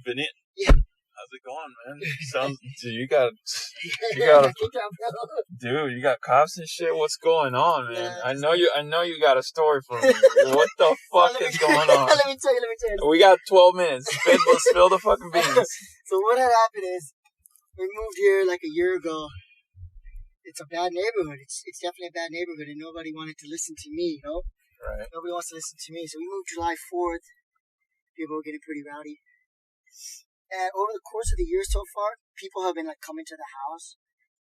jumping in. Yeah. How's it going, man? Sounds, dude, you got cops and shit. What's going on, man? Yeah, I know you got a story for me. What the fuck is going on? Let me tell you. We got 12 minutes. Spill the fucking beans. So what had happened is, we moved here like a year ago. It's a bad neighborhood. It's definitely a bad neighborhood, and nobody wanted to listen to me, you know? Right. Nobody wants to listen to me. So we moved July 4th. People were getting pretty rowdy. And over the course of the year so far, people have been like coming to the house,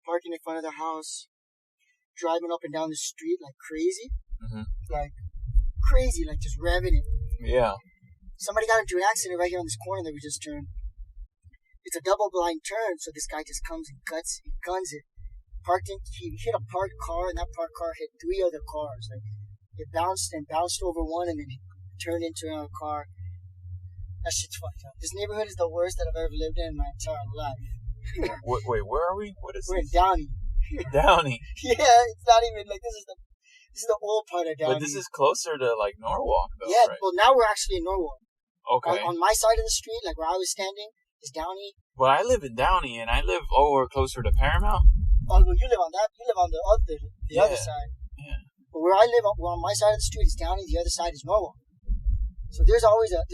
parking in front of the house, driving up and down the street like crazy. Mm-hmm. Like crazy, like just revving it. Yeah. Somebody got into an accident right here on this corner that we just turned. It's a double blind turn, so this guy just comes and guns it. He hit a parked car, and that parked car hit 3 other cars. Like it bounced over one, and then it turned into another car. That shit's fucked up. This neighborhood is the worst that I've ever lived in my entire life. Wait, where are we? What is We're this? in Downey. Downey. Yeah, it's not even like this is the old part of Downey. But this is closer to like Norwalk, though. Yeah, right? Well now we're actually in Norwalk. Okay. On my side of the street, like where I was standing, is Downey. Well, I live in Downey, and I live over closer to Paramount. Oh, well, you live on that. You live on the other side. Yeah. But where I live, on my side of the street is Downey. The other side is Norwalk. So there's always a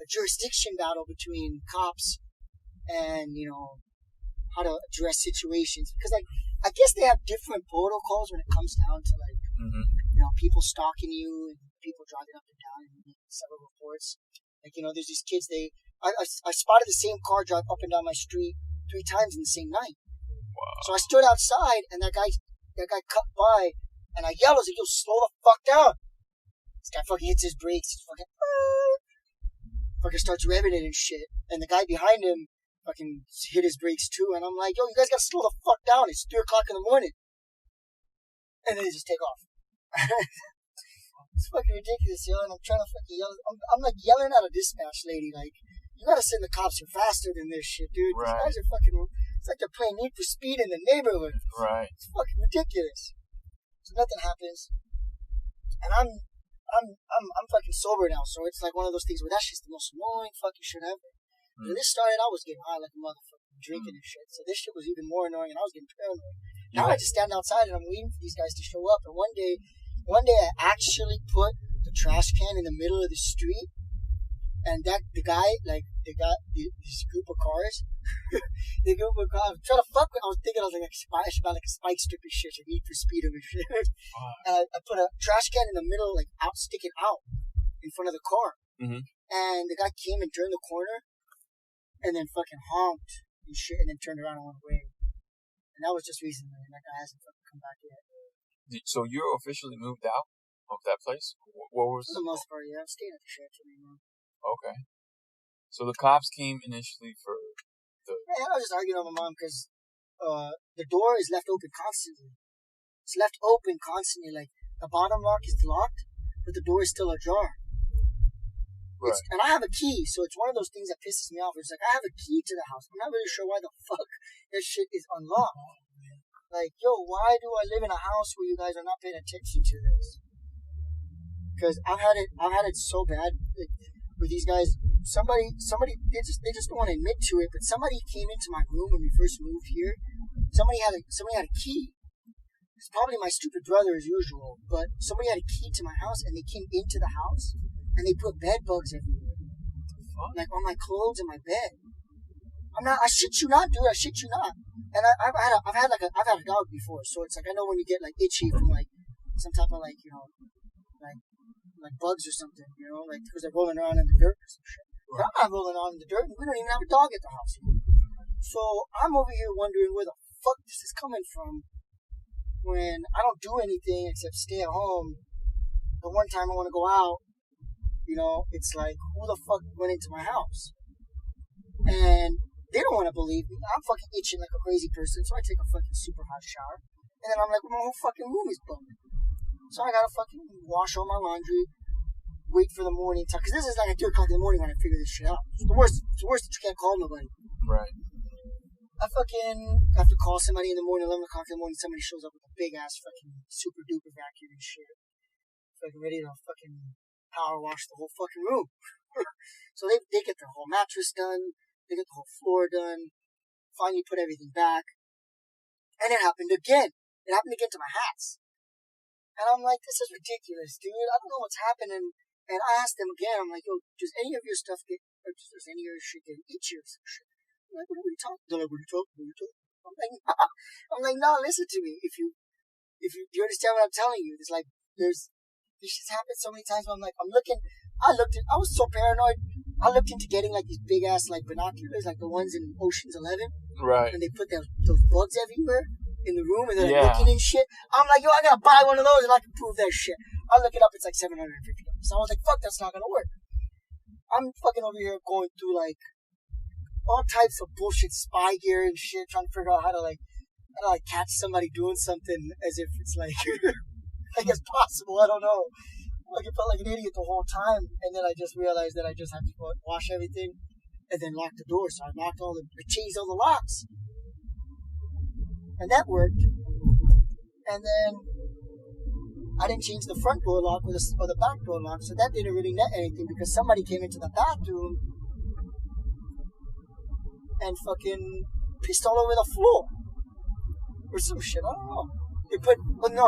jurisdiction battle between cops and how to address situations, because like I guess they have different protocols when it comes down to like people stalking you and people driving up and down and several reports. Like there's these kids. I spotted the same car drive up and down my street 3 times in the same night. Wow. So I stood outside and that guy cut by and I yelled, I was like, yo, slow the fuck down. This guy fucking hits his brakes, fucking starts revving it and shit. And the guy behind him fucking hit his brakes too. And I'm like, yo, you guys gotta slow the fuck down. It's 3 o'clock in the morning. And then they just take off. It's fucking ridiculous, yo. And I'm trying to fucking yell. I'm like yelling at a dispatch lady, like, you gotta send the cops here faster than this shit, dude. Right. These guys are fucking, it's like they're playing Need for Speed in the neighborhood. Right. It's fucking ridiculous. So nothing happens. And I'm fucking sober now, so it's like one of those things where that's just the most annoying fucking shit ever. When this started, I was getting high like a motherfucker, drinking and shit. So this shit was even more annoying, and I was getting paranoid. Now I just stand outside and I'm waiting for these guys to show up. And one day I actually put the trash can in the middle of the street, and this group of cars, trying to fuck with. I was thinking I should buy like a spike strip and shit, or Need for Speed and shit. And I put a trash can in the middle, like sticking out in front of the car. Mm-hmm. And the guy came and turned the corner, and then fucking honked and shit, and then turned around and went away. And that was just recently, and that guy hasn't fucking come back yet. So you're officially moved out of that place? What was? For the most part, yeah. I'm staying at the shelter anymore. Okay. So the cops came initially for the... Yeah, I was just arguing with my mom because the door is left open constantly. It's left open constantly. Like, the bottom lock is locked, but the door is still ajar. Right. And I have a key, so it's one of those things that pisses me off. It's like, I have a key to the house. I'm not really sure why the fuck that shit is unlocked. Like, yo, why do I live in a house where you guys are not paying attention to this? Because I've had it so bad with these guys. Somebody, they just don't want to admit to it. But somebody came into my room when we first moved here. Somebody had a key. It's probably my stupid brother as usual. But somebody had a key to my house, and they came into the house, and they put bed bugs everywhere, like on my clothes and my bed. I shit you not, dude. I shit you not. And I've had a dog before, so it's like I know when you get like itchy from like some type of like like bugs or something, like because they're rolling around in the dirt or some shit. Right. I'm not rolling around in the dirt, and we don't even have a dog at the house. So I'm over here wondering where the fuck this is coming from when I don't do anything except stay at home. The one time I want to go out, it's like, who the fuck went into my house? And they don't want to believe me. I'm fucking itching like a crazy person, so I take a fucking super hot shower. And then I'm like, well, my whole fucking room is bugging. So I gotta fucking wash all my laundry, wait for the morning time. Because this is like at 2 o'clock in the morning when I figure this shit out. It's the worst that you can't call nobody. Right. I fucking have to call somebody in the morning, 11 o'clock in the morning. Somebody shows up with a big ass fucking super duper vacuum and shit. Fucking ready to fucking power wash the whole fucking room. So they get their whole mattress done, they get the whole floor done, finally put everything back. And it happened again. It happened again to my hats. And I'm like, this is ridiculous, dude. I don't know what's happening. And I asked them again, I'm like, yo, does any of your stuff get, or does any of your shit get itchy or some shit? I'm like, what are you talking? They're like, what are you talking? What are you talking? I'm like, nah. I'm like, no, listen to me. If you, do you understand what I'm telling you? It's like, this shit's happened so many times. Where I'm like, I was so paranoid. I looked into getting like these big ass like binoculars, like the ones in Ocean's 11. Right. And they put those bugs everywhere in the room, and they're like looking and shit. I'm like, yo, I gotta buy one of those and I can prove that shit. I look it up, it's like $750. So I was like, fuck, that's not gonna work. I'm fucking over here going through like all types of bullshit spy gear and shit, trying to figure out how to catch somebody doing something as if it's like I guess possible. I don't know. Like, I felt like an idiot the whole time, and then I just realized that I just have to go wash everything and then lock the door. So I changed all the locks, and that worked. And then I didn't change the front door lock or the back door lock, so that didn't really net anything because somebody came into the bathroom and fucking pissed all over the floor or some shit. I don't know.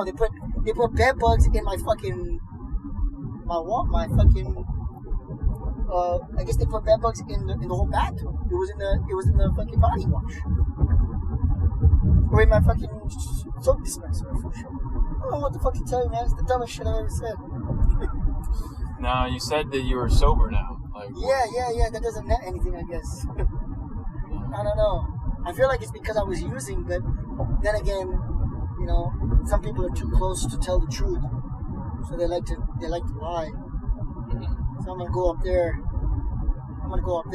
They put bed bugs in my fucking. I guess they put bed bugs in the whole bathroom. It was in the fucking body wash. Or in my fucking soap dispenser or some shit. I don't know what the fuck to tell you, man. It's the dumbest shit I ever said. Now, you said that you were sober now. Like, yeah. That doesn't net anything, I guess. I don't know. I feel like it's because I was using, but then again, you know, some people are too close to tell the truth. So they like to lie. So I'm gonna go up there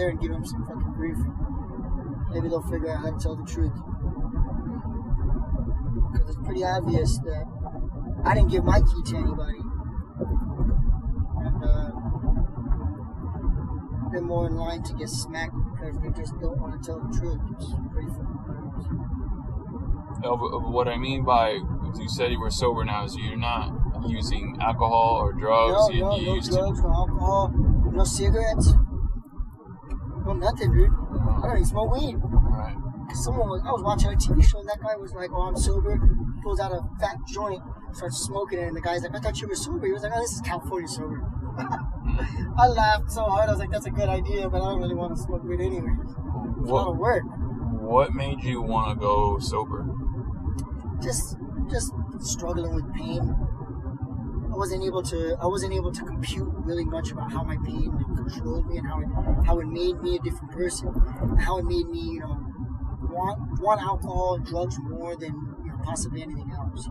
and give them some fucking grief. Maybe they'll figure out how to tell the truth. Because it's pretty obvious that I didn't give my key to anybody. And they're more in line to get smacked because they just don't want to tell the truth. It's pretty fucking obvious. What I mean by, you said you were sober now, so you're not using alcohol or drugs? No drugs, no alcohol, no cigarettes, no nothing, dude. I don't even smoke weed. Right. Cause I was watching a TV show and that guy was like, oh, I'm sober. Pulls out a fat joint, starts smoking it, and the guy's like, I thought you were sober. He was like, oh, this is California sober. I laughed so hard. I was like, that's a good idea, but I don't really want to smoke weed anyway. It's a lot of work. What made you want to go sober? Just struggling with pain. I wasn't able to compute really much about how my pain controlled me and how it made me a different person, how it made me, you know, want alcohol and drugs more than, you know, possibly anything else.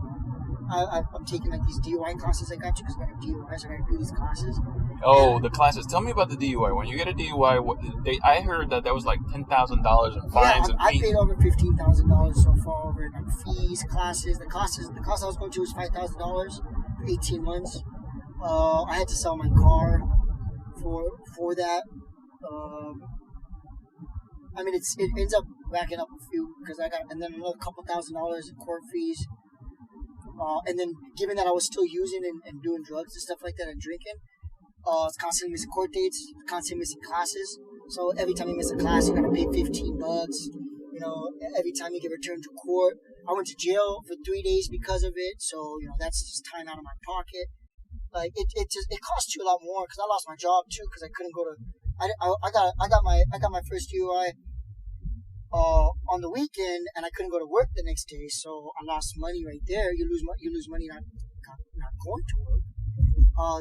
I'm taking like these DUI classes I got to because I got a DUI, so I got to do these classes. Oh, the classes. Tell me about the DUI. When you get a DUI, I heard that was like $10,000 in fines and fees. I paid over $15,000 so far over like fees, classes. The class I was going to was $5,000 for 18 months. I had to sell my car for that. I mean, it ends up racking up a few because and then another couple $1,000s in court fees. And then given that I was still using and doing drugs and stuff like that and drinking, it's constantly missing court dates, constantly missing classes. So every time you miss a class, you gotta pay $15. You know, every time you get returned to court. I went to jail for 3 days because of it. So, you know, that's just time out of my pocket. Like it costs you a lot more because I lost my job too because I couldn't go to. I got my first DUI on the weekend and I couldn't go to work the next day, so I lost money right there. You lose money not going to work.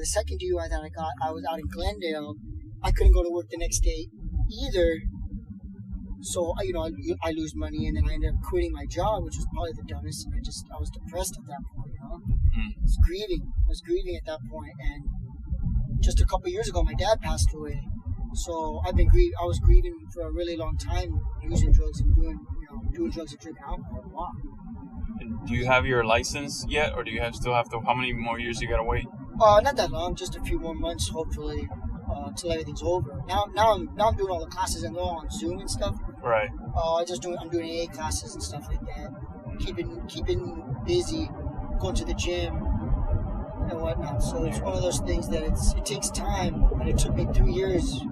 The second DUI that I got, I was out in Glendale. I couldn't go to work the next day either. So, you know, I lose money, and then I ended up quitting my job, which was probably the dumbest. And I was depressed at that point, you know. I was grieving at that point, and just a couple years ago, my dad passed away. So I was grieving for a really long time, using drugs and doing drugs and drinking alcohol a lot. Do you have your license yet, or do you still have to? How many more years you gotta wait? Not that long, just a few more months, hopefully, till everything's over. Now I'm doing all the classes and they're all on Zoom and stuff. Right. I'm doing AA classes and stuff like that. Keeping busy, going to the gym, and whatnot. So it's one of those things that it takes time, and it took me 3 years.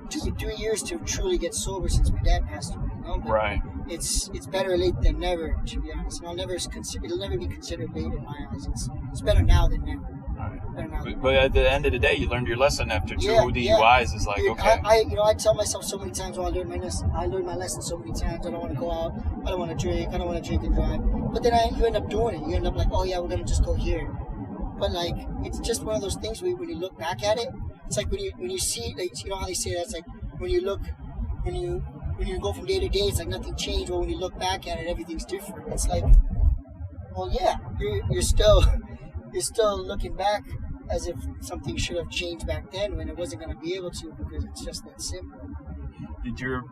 It took me 3 years to truly get sober since my dad passed away. You know? But Right. it's better late than never, to be honest. And it'll never be considered late in my eyes. It's better now than never. But at the end of the day, you learned your lesson after two DUIs. It's like, dude, okay. I tell myself so many times, I learned my lesson so many times. I don't want to go out. I don't want to drink. I don't want to drink and drive. But then you end up doing it. You end up like, oh yeah, we're gonna just go here. But like, it's just one of those things where when you look back at it, it's like when you see, like, you know how they say that's like when you go from day to day, it's like nothing changed. But when you look back at it, everything's different. It's like, well, yeah, you're still looking back as if something should have changed back then when it wasn't going to be able to, because it's just that simple. Did your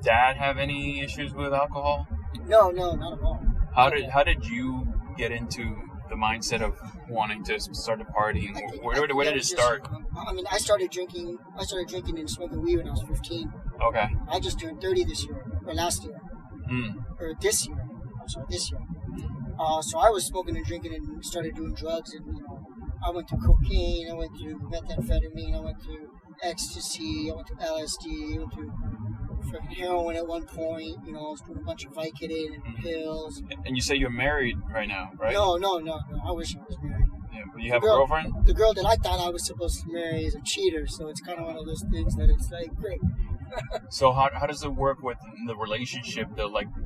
dad have any issues with alcohol? No, not at all. How did you get into the mindset of wanting to start a party? Where did it start? I mean, I started drinking and smoking weed when I was 15. Okay. I just turned 30 this year, or last year. Or this year. I'm sorry, this year. So I was smoking and drinking and started doing drugs, and I went through cocaine, I went through methamphetamine, I went through ecstasy, I went through LSD, I went through freaking heroin at one point. I was doing a bunch of Vicodin and pills. And you say you're married right now, right? No. I wish I was married. Yeah, but you have a girlfriend? The girl that I thought I was supposed to marry is a cheater, so it's kind of one of those things that it's like, great. So how does it work with the relationship?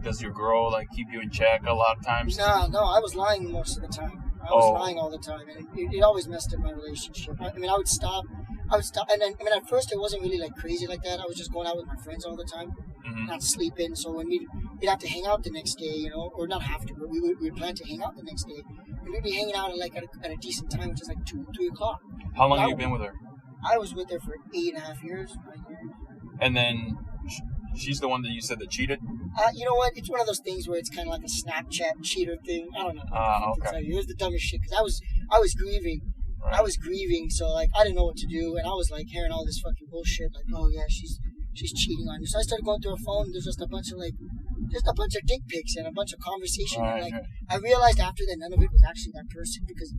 Does your girl keep you in check a lot of times? No, I was lying most of the time. I was lying all the time, and it always messed up my relationship. I mean, I would stop, and then, I mean, at first it wasn't really crazy like that. I was just going out with my friends all the time, not sleeping. So when we'd have to hang out the next day, or not have to, but we would plan to hang out the next day, and we'd be hanging out at a decent time, which is 2, 3 o'clock. How long have you been with her? I was with her for 8.5 years, 9 years. And then she's the one that you said that cheated? You know what? It's one of those things where it's kind of like a Snapchat cheater thing. I don't know. Okay. It was the dumbest shit, because I was grieving. Right. I was grieving, so I didn't know what to do, and I was hearing all this fucking bullshit, oh yeah, she's cheating on you. So I started going through her phone, and there's just a bunch of dick pics and a bunch of conversation. Right, and I realized after that none of it was actually that person, because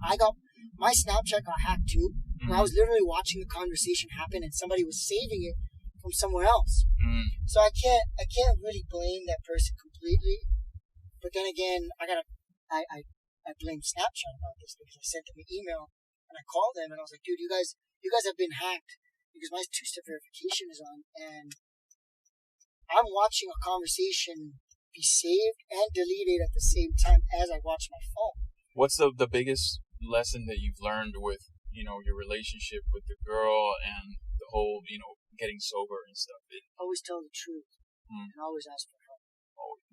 my Snapchat got hacked too. And I was literally watching the conversation happen, and somebody was saving it from somewhere else. So I can't really blame that person completely. But then again, I blame Snapchat about this, because I sent them an email and I called them and I was like, dude, you guys have been hacked, because my 2-step verification is on, and I'm watching a conversation be saved and deleted at the same time as I watch my phone. What's the biggest lesson that you've learned with your relationship with the girl and the whole getting sober and stuff? Always tell the truth and always ask for help.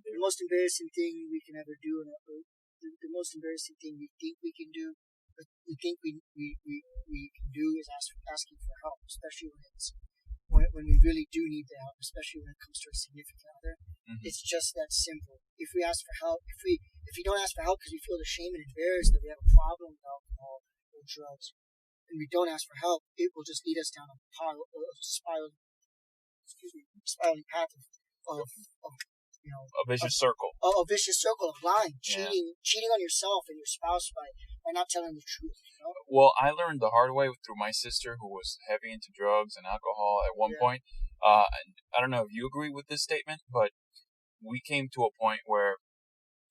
The most embarrassing thing we can ever do, the most embarrassing thing we think we can do, but we think we can do, is asking for help, especially when we really do need the help, especially when it comes to a significant other. It's just that simple. If we ask for help, if we don't ask for help because we feel ashamed and embarrassed that we have a problem with alcohol or drugs, and we don't ask for help, it will just lead us down a spiraling path of a vicious circle. A vicious circle of lying, cheating on yourself and your spouse by not telling the truth. Well, I learned the hard way through my sister, who was heavy into drugs and alcohol at one point. And I don't know if you agree with this statement, but we came to a point where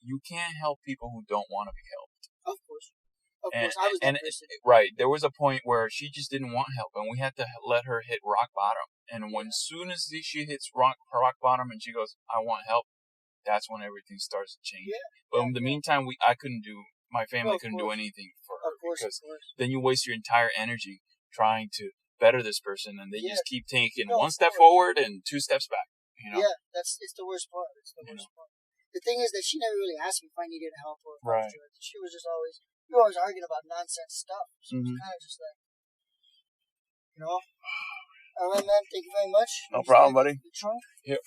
you can't help people who don't want to be helped. Of course, I was that person. Right, there was a point where she just didn't want help, and we had to let her hit rock bottom. And soon as she hits rock bottom and she goes, I want help, that's when everything starts to change. But in the meantime, my family couldn't do anything for her, because then you waste your entire energy trying to better this person, and they just keep taking one step forward and 2 steps back. Yeah, it's the worst part. It's the worst part. The thing is that she never really asked me if I needed help or if I was drugs. She was just we were always arguing about nonsense stuff. So it was kind of just all right, man. Thank you very much. No problem, buddy. The trunk. Yep.